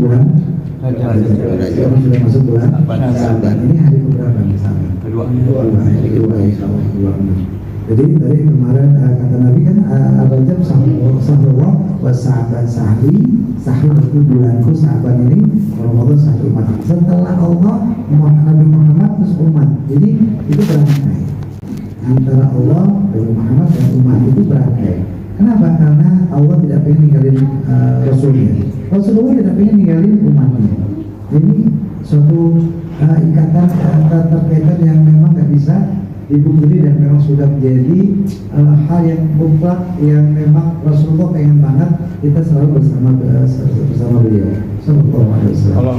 bulan Rajab. Sekarang sudah masuk bulan Sa'ban. Ini hari keberapa misalnya? Kedua. Hari kedua insya Allah 26. Jadi dari kemarin kata Nabi kan Rajab Sahrullah wa Sa'ban Sahri. Sahri itu bulanku, Sa'ban ini Ramadan sahri umat. Setelah Allah Nabi Muhammad terus umat. Jadi itu berangkai antara Allah, Nabi Muhammad dan umat itu berangkai. Kenapa? Karena Allah tidak pengen ninggalin Rasulnya. Rasulullah tidak pengen ninggalin umatnya. Jadi suatu ikatan keterkaitan yang memang nggak bisa dipungkiri dan memang sudah menjadi hal yang mutlak yang memang Rasulullah pengen banget kita selalu bersama beliau. Sallallahu alaihi wasallam.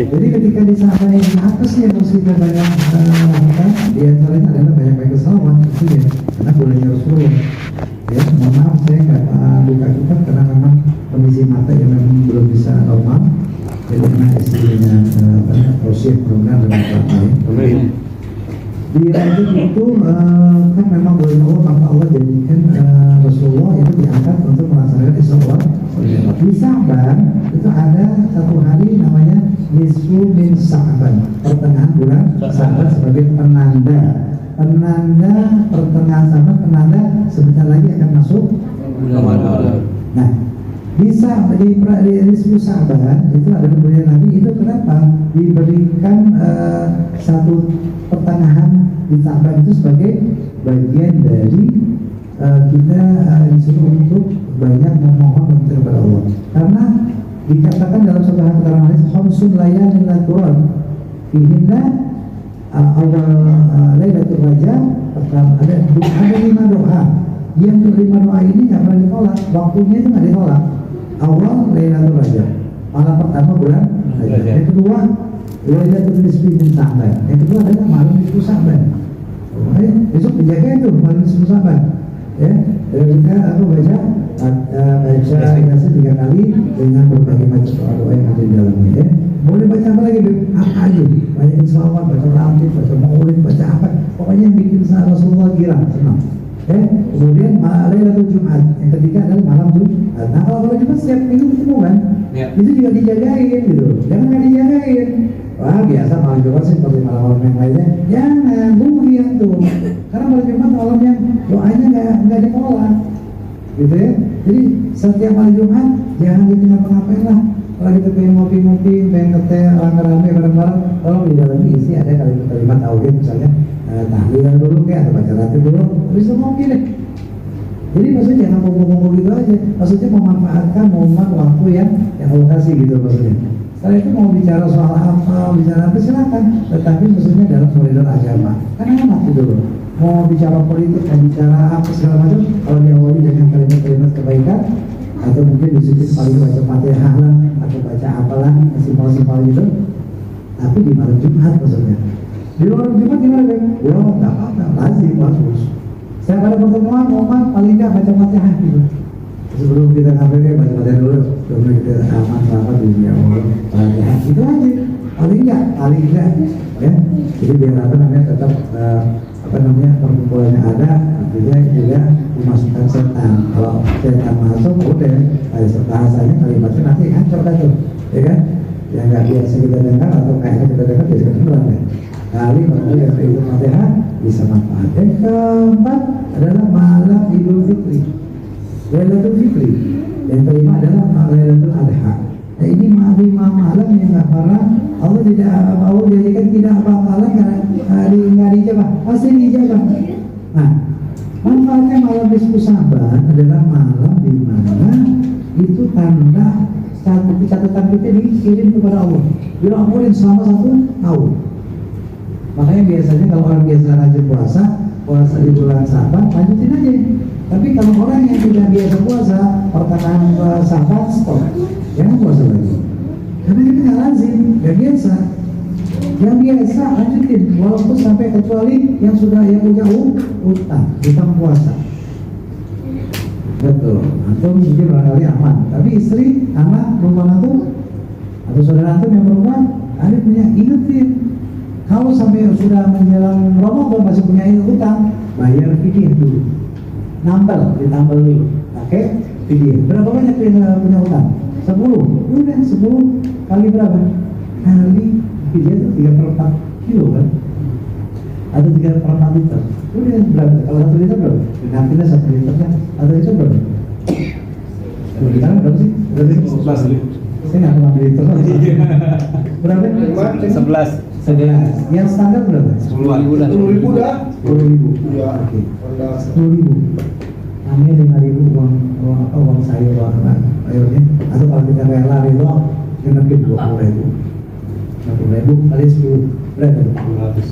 Jadi ketika di saat ini apa sih yang harus kita banyak lakukan? Di antaranya adalah banyak salawat, ya, karena bolehnya Rasulullah. Ya, mohon maaf saya nggak buka kitab karena memang kondisi mata yang memang belum bisa normal. Jadi anak istrinya Rosyid benar dengan baik. Di Rajab itu kan memang boleh Allah maka Allah jadikan Rasulullah itu diangkat untuk melaksanakan Isra. Di Sa'ban itu ada satu hari namanya Nisfu min Sa'ban, pertengahan bulan Sa'ban sebagai penanda pertengahan Sa'ban, penanda sebentar lagi akan masuk Ramadan. Nah, bisa di Nisfu Sa'ban itu ada pemberian Nabi itu kenapa diberikan satu pertengahan di Sa'ban itu sebagai bagian dari kita disuruh untuk banyak memohon meminta kepada Allah. Karena dikatakan dalam satu hadis khamsun layalin la turad fihinna awal Lailatul Rajab, ada 5 doa. Yang 5 doa ini nggak pernah ditolak, waktunya itu nggak ditolak. Awal Lailatul Rajab, malam pertama bulan Rajab. Yang kedua Lailatul Nisfi min Sa'ban. Yang kedua adalah malam Nisfu Sa'ban. Besok dijaga itu malam Nisfu Sa'ban. Ya, kita baca Yasin 3 kali dengan berbagai macam doa yang ada di dalamnya. Ya. Boleh baca apa lagi? Apa aja? Baca selawat, baca lampu, baca maulid, baca apa? Pokoknya yang bikin Rasulullah girang, senang. Kemudian Lailatul Jumat, yang ketiga adalah malam Jumat. Nah kalau malam Jumat setiap minggu ketemu kan, itu juga dijagain gitu. Jangan nggak dijagain. Wah biasa malam Jumat sih seperti malam-malam yang lainnya. Jangan, rugi tuh. Karena malam Jumat malam yang doanya nggak ditolak, gitu ya. Jadi setiap malam Jumat jangan ditinggal-ngapain lah. Kalau kita pengen ngopi-ngopi, pengen ngeteh rame-rame bareng-bareng, kalau di dalamnya isi ada kalimat tauhid misalnya. Tahlil dulu kayak atau baca ratib dulu, habis itu ngopi deh. Jadi maksudnya jangan ngomong-ngomong gitu aja. Maksudnya memanfaatkan momen waktu yang Allah kasih gitu maksudnya. Setelah itu mau bicara soal apa, bicara apa silakan. Tetapi maksudnya dalam koridor agama. Karena enak gitu loh. Mau bicara politik, mau bicara apa segala macam, kalau diawali dengan kalimat-kalimat kebaikan, atau mungkin disiplin paling baca Fatihah lah, atau baca apalah, simpel-simpel gitu. Tapi di malam Jumat maksudnya. Di luar Jumat gimana kan? Wah, tak apa-apa, lazim, bagus. Saya pada pertemuan, momen paling nggak baca Fatihah gitu. Sebelum kita ngapain, baca Fatihah dulu. Sebelum kita aman, selamat di dunia Allah. Fatihah, itu aja. Paling nggak, ya. Jadi biar apa namanya tetap perkumpulannya ada, artinya juga dimasukkan setan. Kalau setan masuk, udah, bahasanya kalimatnya nanti hancur tuh, ya kan? Yang nggak biasa kita dengar atau kayaknya kita dengar biasa kedengeran ya. Kali kalau yang itu Fatihah bisa manfaat. Yang keempat adalah malam Idul Fitri, Lailatul Fitri. Yang kelima adalah Lailatul Adha. Nah, ini malam yang nggak pernah Allah jadikan tidak bakalan nggak dijabah, pasti dijabah. Nah, manfaatnya malam Nisfu Sa'ban adalah malam di mana itu tanda catatan kita dikirim kepada Allah, diampunin selama 1 tahun. Makanya biasanya kalau orang biasa rajin puasa di bulan Sa'ban, lanjutin aja. Tapi kalau orang yang tidak biasa puasa, pertengahan Sa'ban stop, jangan puasa lagi. Karena kita nggak lazim, nggak biasa. Yang biasa lanjutin, walaupun sampai kecuali yang punya utang puasa. Betul. Antum mungkin barangkali aman, tapi istri, anak, perempuan antum atau saudara antum yang perempuan, ada punya ingetin. Kalau sampai sudah menjelang Ramadan masih punya utang, bayar fidyah dulu. Ditambal dulu. pakai fidyah. Berapa banyak punya utang? 10. Udah 10 kali berapa? Kali fidyah itu 3/4 kilo kan? Atau 3/4 liter. Udah berapa? Kalau 1 liter berapa? Nantinya 1 liternya atau itu berapa? Sekarang berapa sih? 11 liter. Saya nggak pernah beli liter. Berapa? 11. Yang standar berapa? 10.000 dah. 10.000 dah. 10.000. Iya. Oke. Anda 10.000. Namanya 5.000 uang sayur sayurnya. Atau kalau kita kayak lari doang, ngenepin 20.000. 20.000 kali 10 berapa? 200.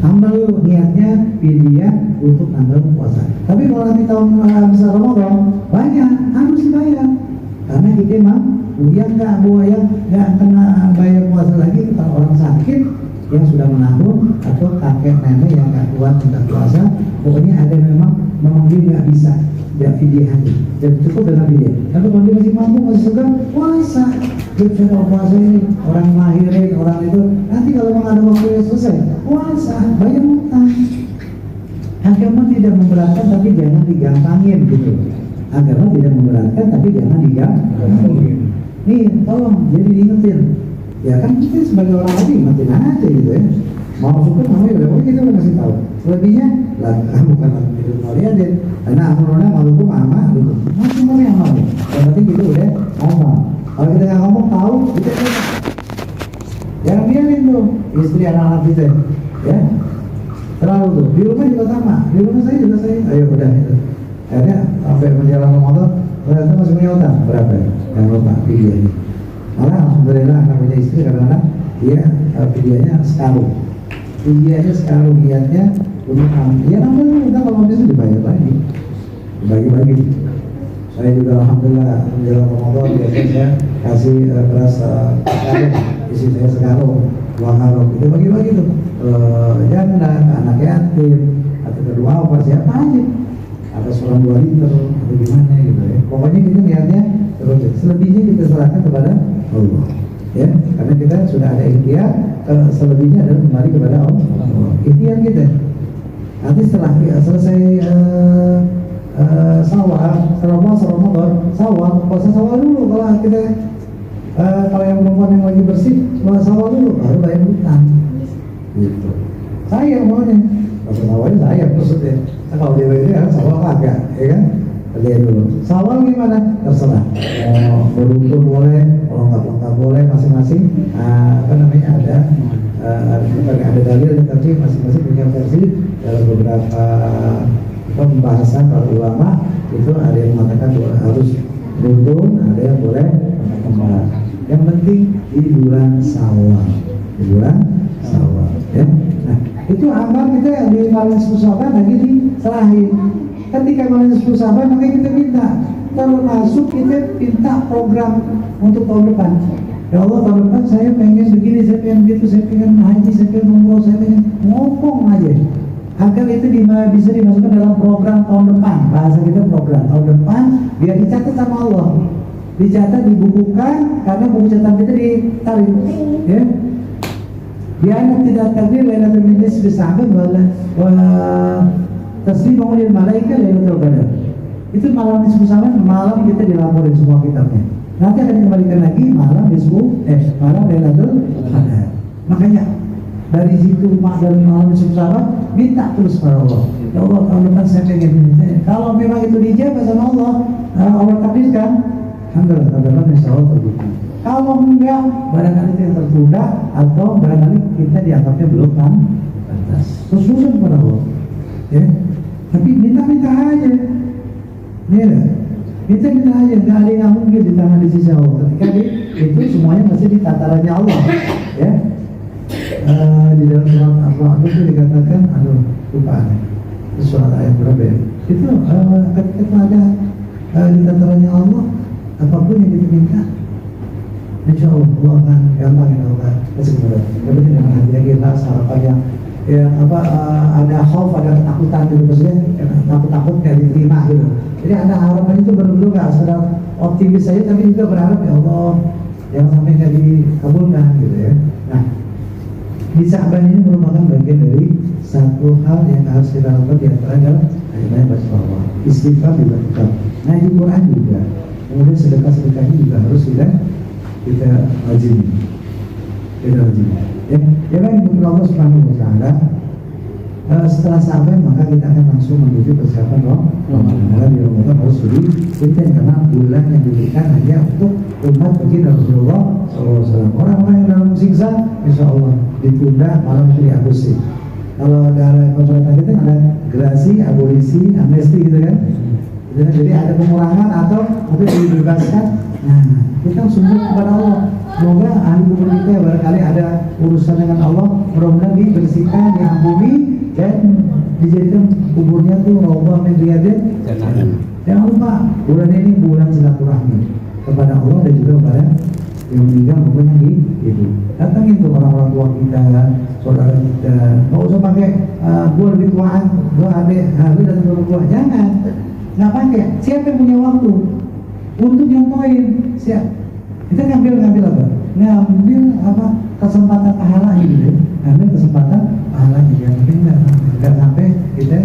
Tambah lu niatnya fidyah untuk tanggal puasa. Tapi kalau nanti tahun besar Ramadan banyak harus dibayar. Karena kita mah yang nggak kena bayar puasa lagi kalau orang sakit yang sudah menanggung atau kakek nenek yang nggak kuat untuk puasa. Pokoknya ada memang dia nggak bisa dia fidyah aja. Jadi cukup dengan fidyah. Tapi kalau dia masih mampu masih suka puasa, dia sudah puasa ini orang lahirin orang itu nanti kalau memang ada waktu yang selesai puasa bayar utang. Agama tidak memberatkan tapi jangan digampangin gitu. Agama tidak memberatkan tapi jangan digampangin. Nih tolong jadi diingetin. Ya kan kita sebagai orang lagi ingetin aja gitu ya. Mau syukur mau ya udah kita udah kasih tahu. Selebihnya lah bukan itu kalian karena amalnya maluku ama gitu. Masih mau yang mau. Yang penting kita udah ngomong. Kalau kita nggak ngomong tahu kita jangan biarin tuh istri anak-anak kita ya terlalu tuh di rumah juga sama di rumah saya juga saya ayo udah gitu. Akhirnya sampai menjelang Ramadan ternyata masih punya utang berapa ya? Yang lupa fidyahnya. Malah alhamdulillah anak punya istri kadang-kadang dia fidyahnya sekarung. Fidyahnya sekarung niatnya untuk ya namanya utang kalau bisa dibayar lagi, dibagi-bagi. Saya juga alhamdulillah menjelang Ramadan biasanya saya kasih beras sekarung, isi saya sekarung, uang karung itu bagi-bagi tuh janda, anak yatim, atau kedua apa siapa aja. Ada seorang 2 liter atau gimana gitu ya. Pokoknya kita niatnya terus selebihnya kita serahkan kepada Allah ya, karena kita sudah ada ikhtiar, selebihnya adalah kembali kepada Allah. Ikhtiar kita nanti setelah selesai puasa sawal dulu kalau kita kalau yang perempuan yang lagi bersih sawal dulu baru bayar hutang gitu. Saya maunya puasa sawalnya saya maksudnya. Kalau dia bayar sawal kagak, ya kan? Lihat dulu. Sawal gimana? Terserah. Beruntun boleh, kalau nggak boleh masing-masing. Apa namanya ada dalil, tapi masing-masing punya versi dalam beberapa pembahasan para ulama itu ada yang mengatakan harus beruntun, ada yang boleh kembar. Yang penting di bulan Syawal, ya. Nah, itu amal kita di malam 10 Sya'ban lagi diserahin. Ketika malam 10 Sya'ban makanya kita minta termasuk kita minta program untuk tahun depan. Ya Allah tahun depan saya pengen begini, saya pengen begitu, saya pengen haji, saya pengen umroh, saya pengen ngomong aja agar itu bisa dimasukkan dalam program tahun depan. Bahasa kita program tahun depan biar dicatat sama Allah, dicatat, dibukukan, karena buku catatan kita ditarik ya. Biar tidak takdir Lailatul Majlis bersahabat wa taslimu lil malaika Lailatul Qadar. Itu malam nisfu Sya'ban, malam kita dilaporin semua kitabnya. Nanti akan dikembalikan lagi malam malam Lailatul Qadar. Makanya dari situ dari malam nisfu Sya'ban minta terus kepada Allah. Ya Allah tahun depan saya pengen ini. Kalau memang itu dijabah sama Allah, Allah takdirkan, alhamdulillah tahun depan insyaallah terbukti. Kalau enggak, barangkali itu yang tertunda atau barangkali kita dianggapnya belum pantas. Terus kepada Allah, ya. Tapi minta aja, ya. Minta aja, nggak ada yang mungkin di tangan di sisi Allah. Ketika itu semuanya masih di tatarannya Allah, ya. Di dalam surat Al-Baqarah itu dikatakan, lupa nih, surat ayat berapa ya? Itu ketika ada di tatarannya Allah, apapun yang kita minta, insya Allah Allah akan gampang, Allah kasih kemudahan. Yang penting dengan hati kita harapan yang ada khauf, ada ketakutan gitu, maksudnya takut kayak diterima gitu. Jadi ada harapan itu benar-benar nggak sekedar optimis saja, tapi juga berharap ya Allah jangan sampai nggak dikabulkan gitu ya. Nah, di Sya'ban ini merupakan bagian dari satu hal yang harus kita lakukan di antara adalah kita baca Allah, istighfar juga tetap, ngaji Quran juga, kemudian sedekah-sedekahnya juga harus kita rajin. Ya, baik, untuk Allah Subhanahu wa Ta'ala. Setelah sampai maka kita akan langsung menuju persiapan Ramadan. Karena di Ramadan harus lebih intens karena bulan yang diberikan hanya untuk umat baginda Rasulullah SAW. Orang-orang yang dalam siksa, insya Allah ditunda malam itu dihapus. Kalau ada pemerintah kita ada gerasi, abolisi, amnesti gitu kan. Jadi ada pengurangan atau dibebaskan. Nah, kita sungguh kepada Allah. Semoga ahli kubur kita barangkali ada urusan dengan Allah, mudah-mudahan dibersihkan, diampuni, dan dijadikan kuburnya tuh raudhah min riyadil jannah. Jangan lupa bulan ini bulan silaturahmi kepada Allah dan juga kepada yang meninggal maupun yang hidup. Datangin tuh orang-orang tua kita, saudara kita. Nggak usah pakai gua lebih tuaan, gua adik, lu datang ke rumah tua. Jangan, nggak pakai. Siapa yang punya waktu untuk nyontoin? Siap. Kita ngambil apa? Ngambil apa? Kesempatan pahala gitu ya. Ngambil kesempatan pahala juga. Mungkin nggak sampai kita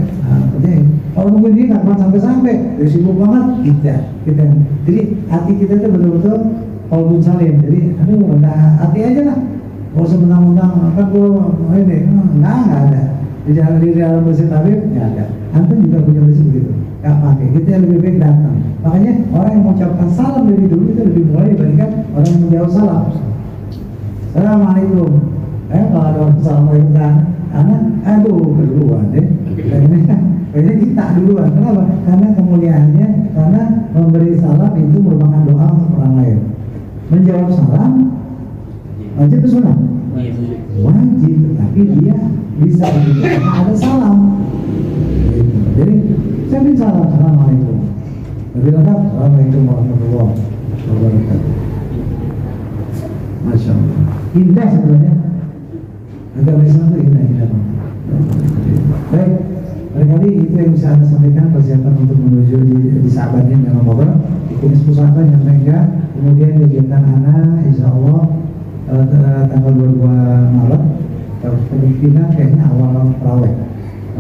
kerjain. Kalau mungkin dia nggak sampai, dia sibuk banget kita. Jadi hati kita itu betul-betul qalbun salim. Jadi hati aja lah. Kalau semenang-menang kan gua ini nggak ada. Di dalam prinsip tabib nggak ada. Antum juga punya prinsip begitu. Nggak pakai, kita yang lebih baik datang. Makanya orang yang mengucapkan salam lebih dulu itu lebih mulai dibandingkan orang yang menjawab salam. Assalamualaikum. Kalau ada orang assalamualaikum kan, aduh keduluan deh. Kayaknya kita duluan. Kenapa? Karena kemuliaannya, karena memberi salam itu merupakan doa untuk orang lain. Menjawab salam wajib atau sunnah? Wajib, tapi dia bisa begitu karena ada salam. Jadi saya beri salam, assalamualaikum. Lebih lengkap, assalamualaikum warahmatullahi wabarakatuh. Masya Allah, indah sebenarnya. Agama Islam itu indah. Baik, barangkali itu yang bisa Anda sampaikan persiapan untuk menuju di Sa'ban ini Ramadan. Ini pusaka yang mereka. Kemudian kegiatan anak, insya Allah tanggal 22 Maret. Kemungkinan kayaknya awal terawih.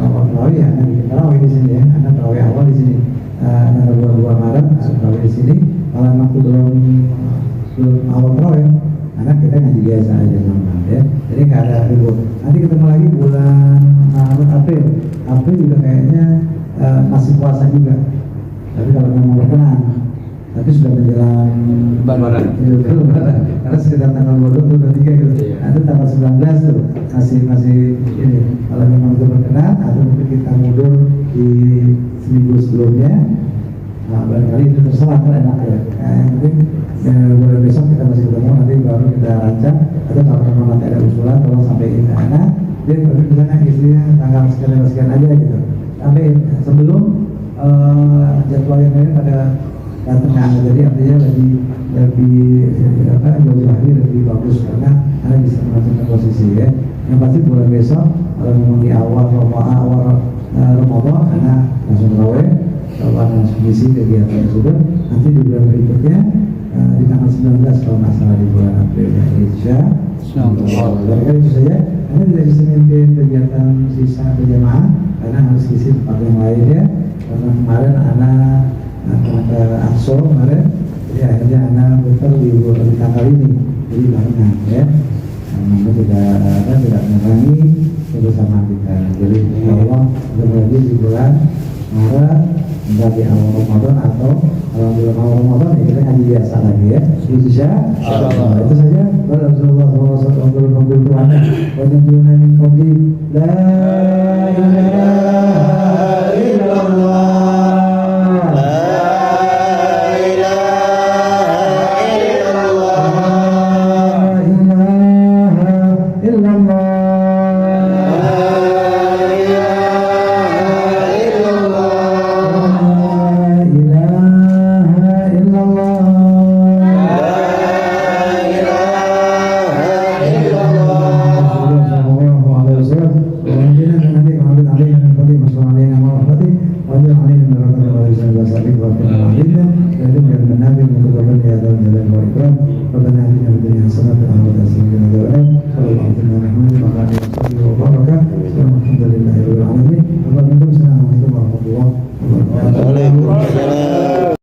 Awal terawih ya, anak bikin terawih di sini ya. Anak terawih awal di sini. Tanggal 22 Maret, terawih di sini. Kalau waktu belum awal terawih, anak kita ngaji biasa aja sama ya. Jadi nggak ada ribut. Nanti ketemu lagi bulan Maret, April juga kayaknya masih puasa juga. Tapi kalau memang berkenan, tapi sudah menjelang Lebaran. Karena sekitar tanggal 22 atau 23 gitu. Nanti tanggal 19 tuh masih ini. Kalau memang itu berkenan, atau mungkin kita mundur di seminggu sebelumnya. Nah, barangkali itu terserah kan enak ya. Yang penting mulai besok kita masih ketemu, nanti baru kita rancang. Atau kalau memang nanti ada usulan, tolong sampaikan ke anak. Dia misalnya istrinya tanggal sekian aja gitu. Sampai sebelum jadwal yang lain pada datang ke anak. Jadi artinya lebih jauh hari lebih bagus karena anak bisa menentukan posisi ya. Yang pasti bulan besok kalau memang di awal Ramadan anak langsung raweh. Kalau langsung isi kegiatan tersebut, nanti di bulan berikutnya di tanggal 19 kalau nggak salah di bulan April ya, insya Allah. Itu saja. Anda tidak bisa memimpin kegiatan sisa berjamaah karena harus isi tempat yang lain ya. Karena kemarin anak ke Akso kemarin, jadi akhirnya anak putar di tanggal ini, jadi barengan ya. Namun tidak mengurangi bersama kita. Jadi insya Allah berarti di bulan Maret entah di awal Ramadan atau kalau belum awal Ramadan ya kita ngaji biasa lagi ya. Insya Allah. Itu saja. Rasulullah SAW berdoa Tuhan wajib min qabli la ilaha illallah. Alhamdulillah. Waalaikumsalam.